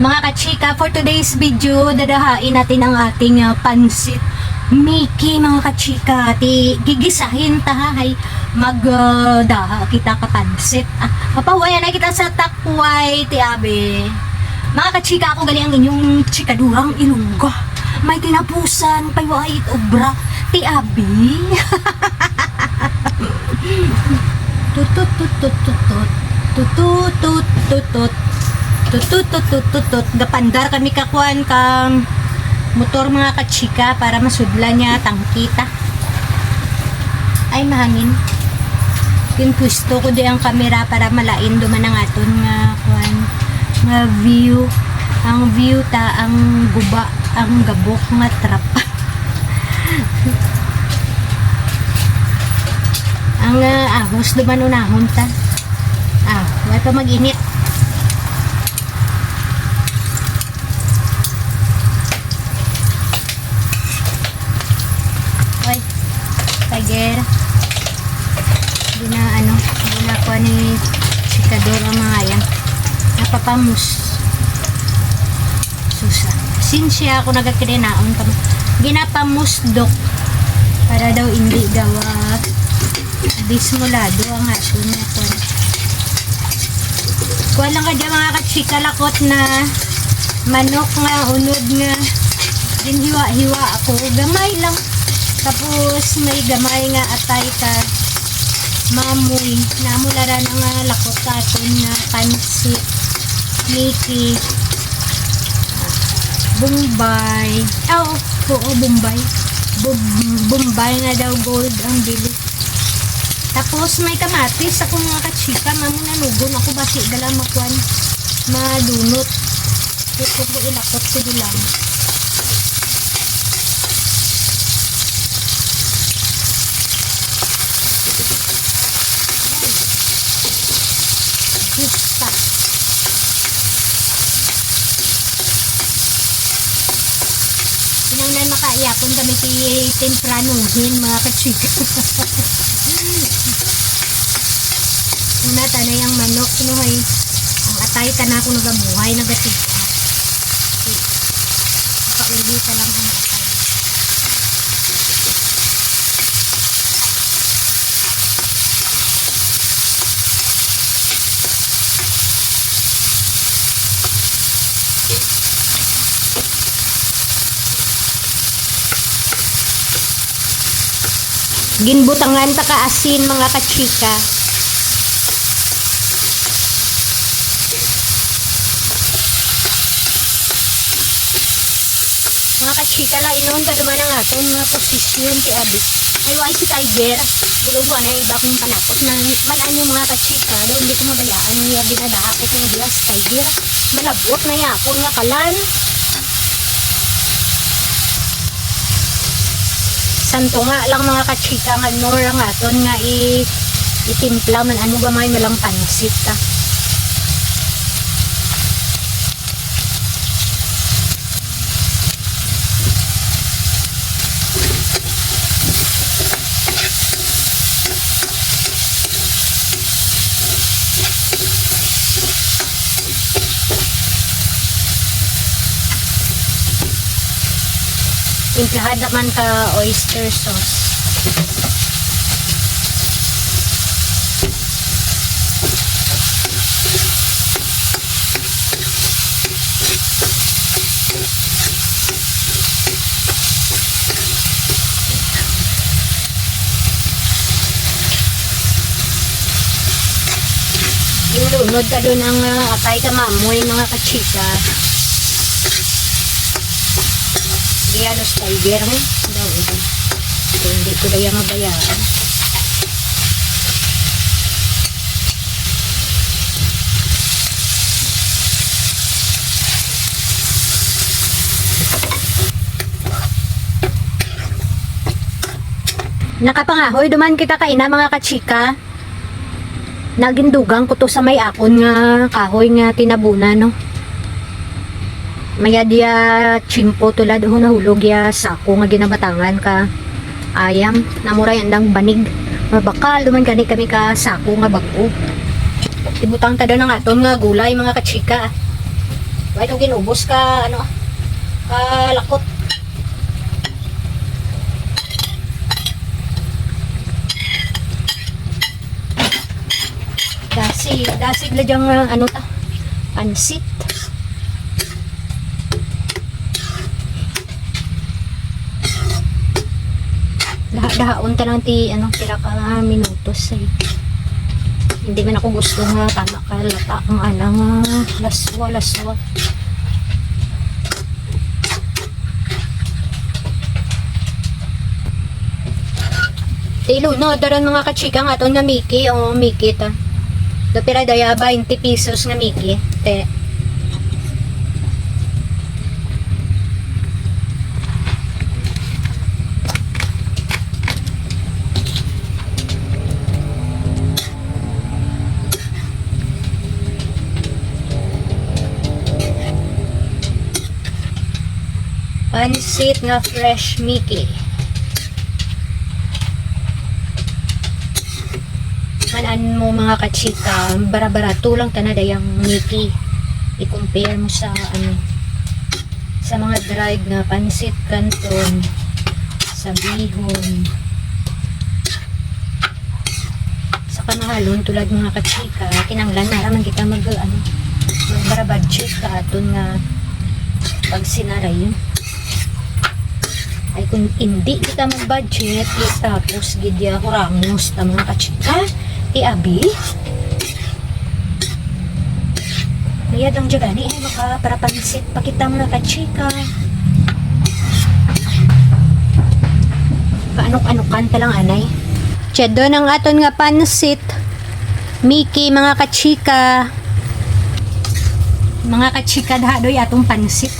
Mga kachika, for today's video, dadahain natin ang ating pansit Mickey, mga kachika. Gigisahin tahay magdaha kita ka pansit. Mapahuayan na kita sa takway, ti abe. Mga kachika, ako gali ang inyong chikaduhang ilungga. May tinapusan, paywait, obra, ti abe. Tutut. Gapandar kami kakuan kang motor, mga kachika, para masudla niya tangkita. Ay mahangin. Pinpusto ko di ang kamera para malain duman ang aton nga kuan nga view. Ang view ta ang guba, ang gabok nga trap. Ang ahos duman unahon ta. Wala pa mag-init. Tiger, hindi na ako ni sikador ang mga yan, napapamus susa, sinsya ako nagakirinaon kami, ginapamusdok para daw hindi gawag dismulado ang aso niya. Kuha lang ka dyan, mga kachika, lakot na manok nga, unod nga dinhiwa-hiwa ako, gamay lang. Tapos may gamay nga atay ka mamoy namulara na nga lakot katon nga pansit Mickey, Bombay. Bombay nga daw gold ang bili. Tapos may kamatis ako, mga kachika, mamunanugon ako basi dala makuan madunot. Ito ko ilakot ko lang. Pinangnan makaiyapon kami tempranuhin, mga kachika. Una tanay ang manok kinuhay ang atay ka na ako nagabuhay nagatika. Kauli ka lang ang atay. Ginbutangan ta ka asin, mga kachika. Mga kachika, lainon ka naman ang aton mga posisyon ti abi. Ay si Tiger, guluguan ay iba kong panakot na malaan yung mga kachika. Doon hindi ko mabayaan niya dinadakot ng bilas Tiger. Malabot na yapon nga kalan. Santo nga lang, mga kachika, nga nor ang aton nga itimpla man ano ba may malang pansit ta. Timplahan naman ka oyster sauce. Ilunod ka doon ang atay ka mamoy, mga kachika. Gianos Tiger mo daw ito. Hindi ko daya mabayaan. Nakapangahoy duman kita kaina, mga kachika. Nagindugang ko to sa may akon nga kahoy nga tinabuna, no. Maya dia chimpo tulad ho nahulog ya sako nga ginabatangan ka ayam namuray andang banig mabakal duman kami ka sako nga bago. Ibutang tada ng aton nga gulay, mga kachika. Bakit yung ginubos ka, ano, kalakot. Dasig na diyang, ano ta, pansit. Dahaon ta lang ti, ano, tira ka minutos eh. Hindi man ako gusto nga tama ka lata ang anang laswa. Tilo no, daron mga kachika nga aton nga Mickey o Mickey ta. Do pira daya 20 pesos nga Mickey. Te. Pansit nga fresh Mickey. Manan mo mga kachika, bara-barato lang tanadayang Mickey. I-compare mo sa ano, sa mga dried na pansit canton, sa bihon, sa kamahalon tulad mga kachika, kinanglan naraman kita magbara budget ka aton nga pag sinaray yun. Ay kung hindi kita mag-budget, tapos gidya horamos ta mga kachika, abi. Mayad lang dyan gani, maka para pansit pakita mga kachika. Paanok-anokan ta lang anay. Tiyado ng aton nga pansit, Mickey mga kachika. Mga kachika dahadoy atong pansit.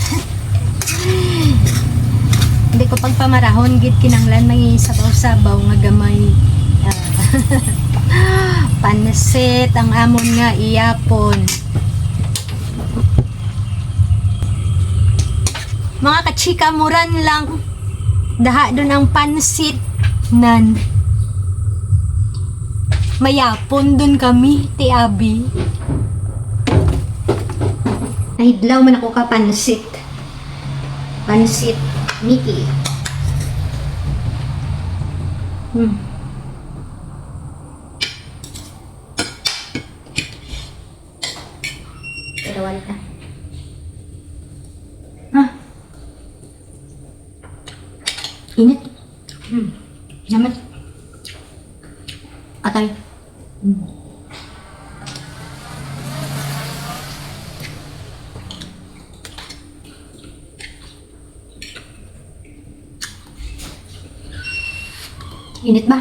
Hindi ko pagpamarahon gid kinanglan may sabaw-sabaw nga gamay. Pansit ang amon nga iyapon. Mga kachika muran lang daha doon ang pansit nan mayapon doon kami ti abi. Nahidlaw man ako ka pansit Mickey. Dalawan ka. Init. Naman. Atay. Init ba?